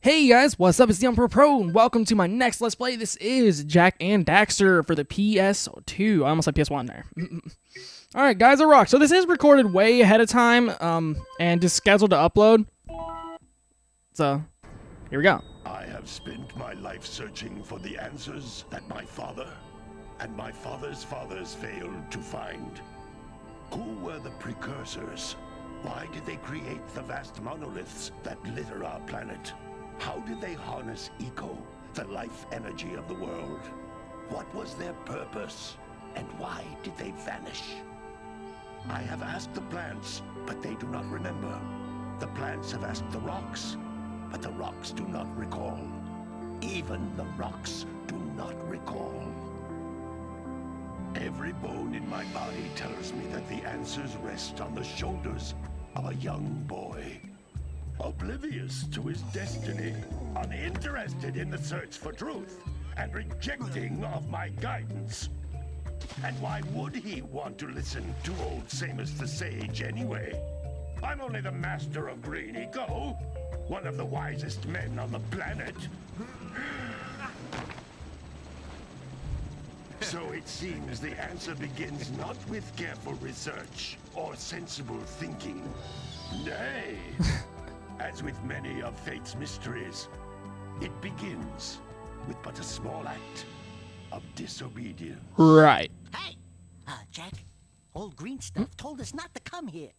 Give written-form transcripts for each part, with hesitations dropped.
Hey guys, what's up? It's the Unpro Pro, and welcome to my next Let's Play. This is Jak and Daxter for the PS2. I almost said PS1 there. Alright guys, I rock. So this is recorded way ahead of time, and just scheduled to upload. So, here we go. I have spent my life searching for the answers that my father and my father's fathers failed to find. Who were the Precursors? Why did they create the vast monoliths that litter our planet? How did they harness eco, the life energy of the world? What was their purpose? And why did they vanish? I have asked the plants, but they do not remember. The plants have asked the rocks, but the rocks do not recall. Even the rocks do not recall. Every bone in my body tells me that the answers rest on the shoulders of a young boy. Oblivious to his destiny, uninterested in the search for truth, and rejecting of my guidance. And why would he want to listen to old Samus the Sage anyway? I'm only the master of green eco, one of the wisest men on the planet. So it seems the answer begins not with careful research or sensible thinking. Nay, as with many of fate's mysteries, it begins with but a small act of disobedience. Right. Hey! Jak, old green stuff told us not to come here.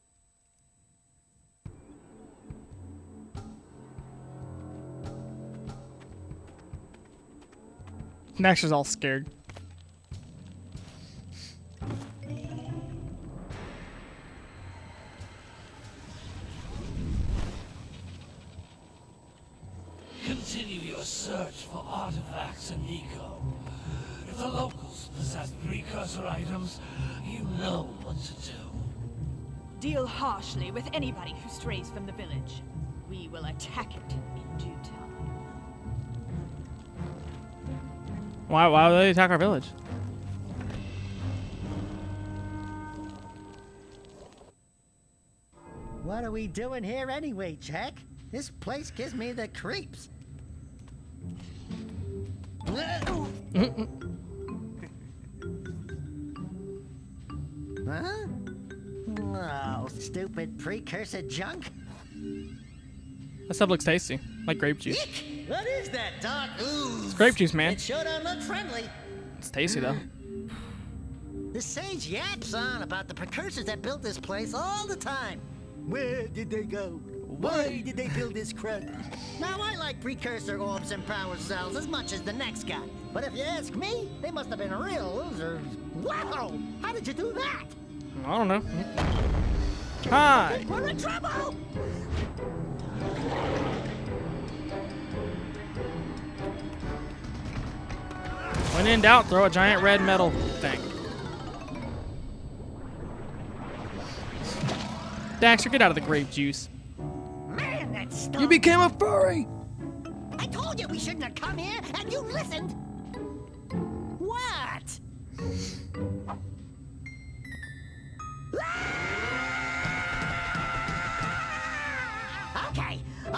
Daxter's all scared. Continue your search for artifacts and eco. If the locals possess precursor items, you know what to do. Deal harshly with anybody who strays from the village. We will attack it in due time. Why would they attack our village? What are we doing here anyway, Jak? This place gives me the creeps. Huh? Oh, stupid precursor junk. That stuff looks tasty, like grape juice. Eek! What is that dark ooze? It's grape juice, man. It sure don't look friendly. It's tasty though. The sage yaps on about the precursors that built this place all the time. Where did they go? Why did they build this crud? Now, I like precursor orbs and power cells as much as the next guy. But if you ask me, they must have been real losers. Wow! How did you do that? I don't know. Hi. We're in trouble! When in doubt, throw a giant red metal thing. Daxter, get out of the grape juice. Man, that stunk. You became a furry! I told you we shouldn't have come here, and you listened. What?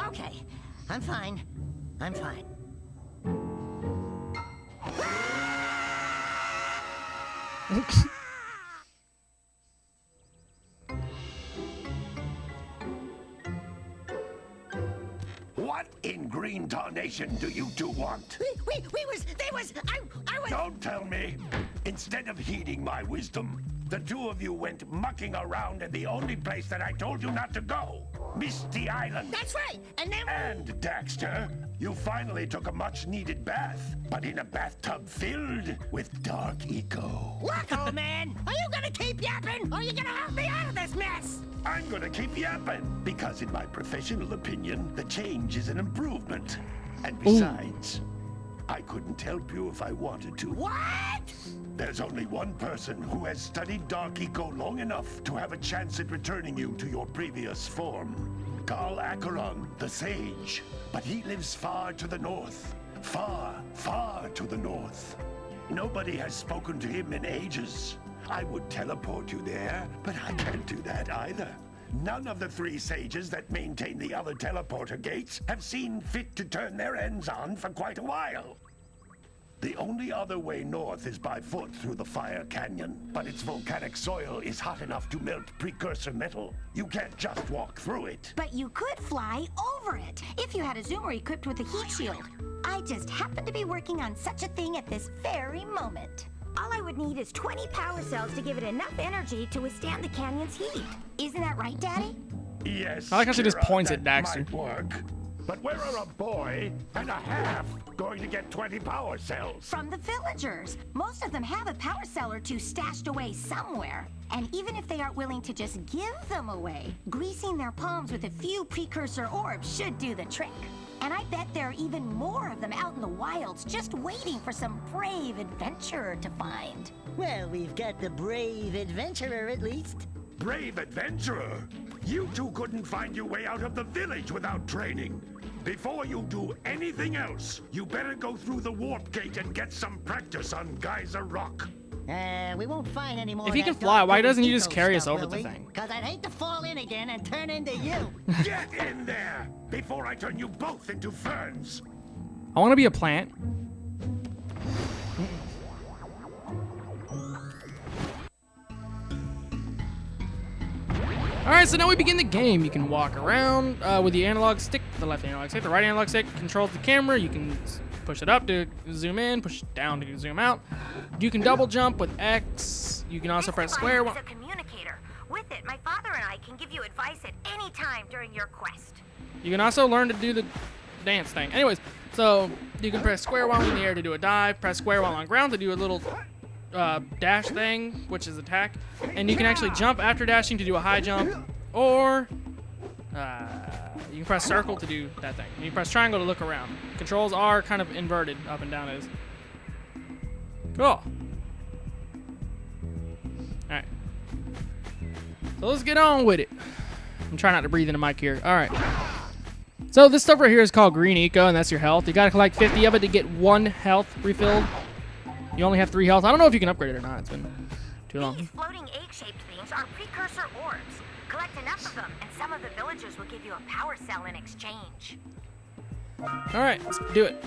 Okay. I'm fine. What in green tarnation do you two want? I was... Don't tell me. Instead of heeding my wisdom, the two of you went mucking around in the only place that I told you not to go. Misty Island. That's right, and then... And, Daxter, you finally took a much-needed bath, but in a bathtub filled with dark eco. Look, old man, are you gonna keep yapping, or are you gonna help me out of this mess? I'm gonna keep yapping, because in my professional opinion, the change is an improvement. And besides, I couldn't help you if I wanted to. What? There's only one person who has studied dark eco long enough to have a chance at returning you to your previous form. Carl Acheron, the Sage. But he lives far to the north. Far, far to the north. Nobody has spoken to him in ages. I would teleport you there, but I can't do that either. None of the 3 sages that maintain the other teleporter gates have seen fit to turn their ends on for quite a while. The only other way north is by foot through the Fire Canyon, but its volcanic soil is hot enough to melt precursor metal. You can't just walk through it. But you could fly over it if you had a zoomer equipped with a heat shield. I just happen to be working on such a thing at this very moment. All I would need is 20 power cells to give it enough energy to withstand the canyon's heat. Isn't that right, Daddy? Yes, I like how she just Kira, points at that Daxter. might work. But where are a boy and a half going to get 20 power cells? From the villagers. Most of them have a power cell or two stashed away somewhere. And even if they aren't willing to just give them away, greasing their palms with a few precursor orbs should do the trick. And I bet there are even more of them out in the wilds just waiting for some brave adventurer to find. Well, we've got the brave adventurer at least. Brave adventurer! You two couldn't find your way out of the village without training. Before you do anything else, you better go through the warp gate and get some practice on Geyser Rock. We won't find any more. If he can fly, why doesn't he just carry us over the the thing? Because I'd hate to fall in again and turn into you. Get in there before I turn you both into ferns. I want to be a plant. Alright, so now we begin the game. You can walk around with the analog stick, the left analog stick. The right analog stick controls the camera. You can push it up to zoom in, push it down to zoom out. You can double jump with X. You can also press square. Is a communicator. With it, my father and I can give you advice at any time during your quest. You can also learn to do the dance thing. Anyways, so you can press square while in the air to do a dive, press square while on ground to do a little dash thing, which is attack, and you can actually jump after dashing to do a high jump, or you can press circle to do that thing. And you press triangle to look around. Controls are kind of inverted, up and down is. Cool. Alright. So let's get on with it. I'm trying not to breathe in the mic here. Alright. So this stuff right here is called Green Eco, and that's your health. You gotta collect 50 of it to get 1 health refilled. You only have 3 health. I don't know if you can upgrade it or not. It's been too long. These floating egg-shaped things are precursor orbs. Collect enough of them, and some of the villagers will give you a power cell in exchange. Alright, let's do it.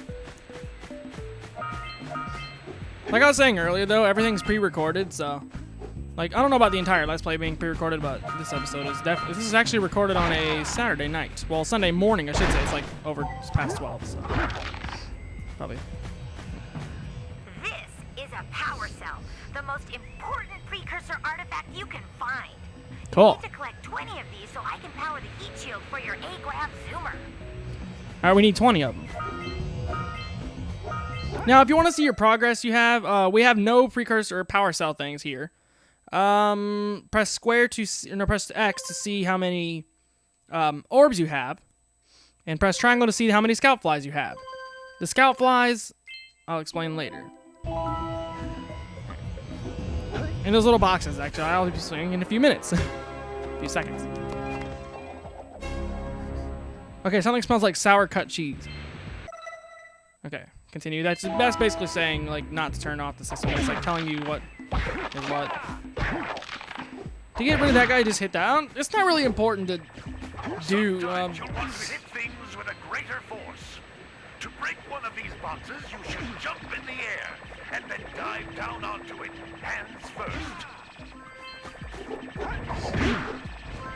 Like I was saying earlier, though, everything's pre-recorded, so... Like, I don't know about the entire Let's Play being pre-recorded, but this episode is definitely... This is actually recorded on a Saturday night. Well, Sunday morning, I should say. It's like it's past 12, so... Probably. This is a power cell, the most important precursor artifact you can find. Cool. You need to collect 20 of these so I can power the heat shield for your A-Grab zoomer. Alright, we need 20 of them. Now, if you want to see your progress you have, we have no precursor or power cell things here. Press square to press X to see how many orbs you have, and press triangle to see how many scout flies you have. The scout flies, I'll explain later. In those little boxes, actually, I'll be swinging in a few minutes, a few seconds. Okay, something smells like sour cut cheese. Okay, continue. That's basically saying like not to turn off the system. It's like telling you what is what. To get rid of that guy, just hit down. It's not really important to do. Sometimes you'll want to hit things with a greater force. To break one of these boxes, you should jump in the air and then dive down onto it, hands first.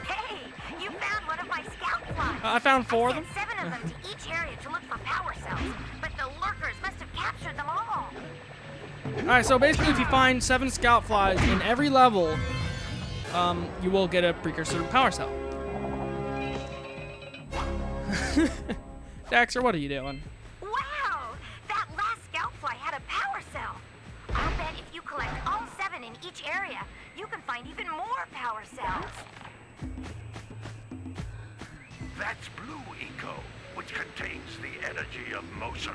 Hey, you found one of my scout flies. I found 4 of I them. sent 7 of them to each area to look for power cells, but the lurkers must have captured them all. Alright, so basically if you find 7 scout flies in every level, you will get a precursor power cell. Daxter, what are you doing? Wow! That last scout fly had a power cell. I'll bet if you collect all 7 in each area, you can find even more power cells. That's Blue Eco, which contains the energy of motion.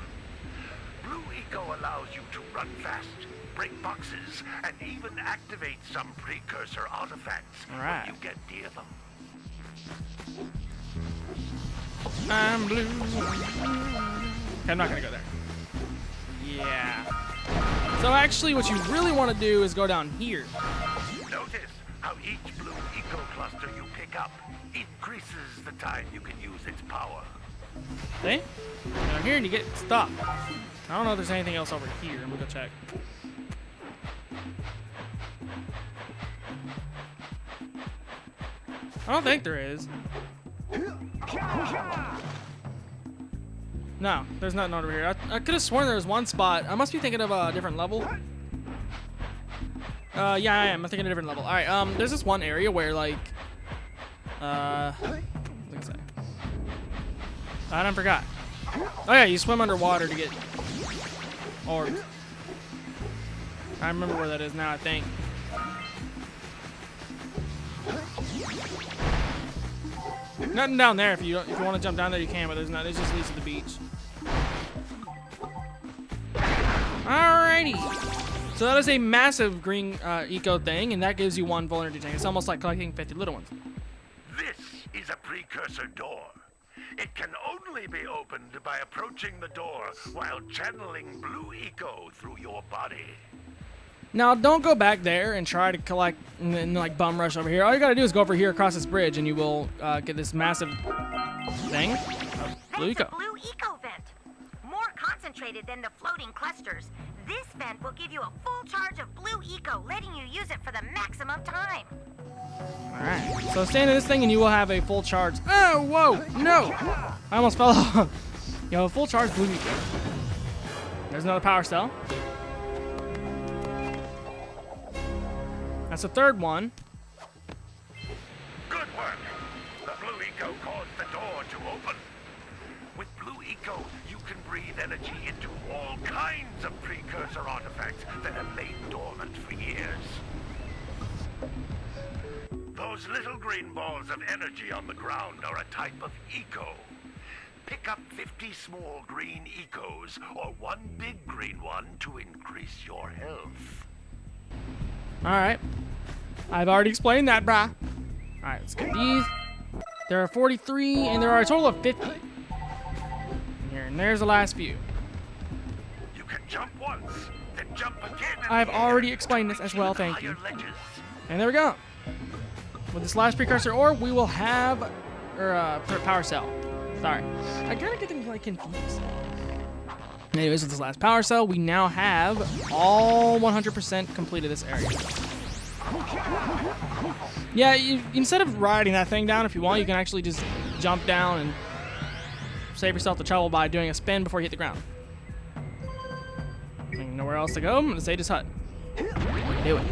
Blue Eco allows you to run fast, break boxes, and even activate some precursor artifacts Right. when you get near them. I'm blue. Okay, I'm not gonna go there. Yeah. So actually what you really want to do is go down here. Notice how each Blue Eco cluster you pick up increases the time you can use its power. See? Down here and you get stuck. I don't know if there's anything else over here. I'm gonna go check. I don't think there is. No, there's nothing over here. I could have sworn there was one spot. I must be thinking of a different level. Yeah, I am. I'm thinking of a different level. Alright, there's this one area where, like, what was I gonna say? I done forgot. Oh yeah, you swim underwater to get orbs. I remember where that is now, I think. Nothing down there. If you want to jump down there, you can, but there's not. It just leads to the beach. Alrighty. So that is a massive green eco thing, and that gives you one full energy tank. It's almost like collecting 50 little ones. This is a precursor door. It can only be opened by approaching the door while channeling blue eco through your body. Now, don't go back there and try to collect and then, like, bum rush over here. All you gotta do is go over here across this bridge, and you will get this massive thing of blue eco. That's a blue eco vent. More concentrated than the floating clusters. This vent will give you a full charge of blue eco, letting you use it for the maximum time. Alright, so stand in this thing and you will have a full charge. Oh, whoa, no! I almost fell off. You have a full charge blue eco. There's another power cell. That's the third one. Good work. The blue eco caused the door to open. With blue eco, you can breathe energy into all kinds of precursor artifacts that have lain dormant for years. Those little green balls of energy on the ground are a type of eco. Pick up 50 small green ecos or one big green one to increase your health. Alright. I've already explained that, brah. Alright, let's get these. There are 43, and there are a total of 50. Here, and there's the last few. You can jump once, then jump again. I've already explained this as well, thank you. And there we go. With this last precursor orb, we will have power cell. Sorry. I kind of get them, like, confused. Anyways, with this last power cell, we now have all 100% completed this area. Yeah, instead of riding that thing down, if you want, you can actually just jump down and save yourself the trouble by doing a spin before you hit the ground. And nowhere else to go. I'm going to say this hut. Do it.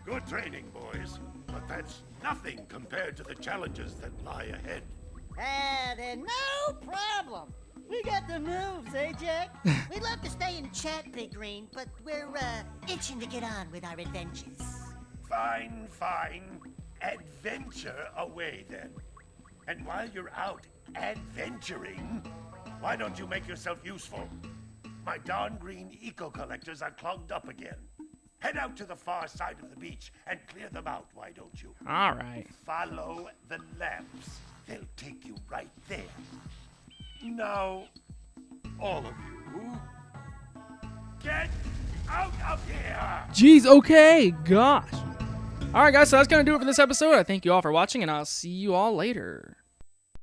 Good training, boys. But that's nothing compared to the challenges that lie ahead. Then no problem. We got the moves, eh, Jack? We'd love to stay and chat, Big Green, but we're, itching to get on with our adventures. Fine, fine. Adventure away, then. And while you're out adventuring, why don't you make yourself useful? My darn green eco collectors are clogged up again. Head out to the far side of the beach and clear them out, why don't you? All right. Follow the lamps. They'll take you right there. Now, all of you, get out of here! Jeez, okay, gosh. All right, guys, so that's going to do it for this episode. I thank you all for watching, and I'll see you all later.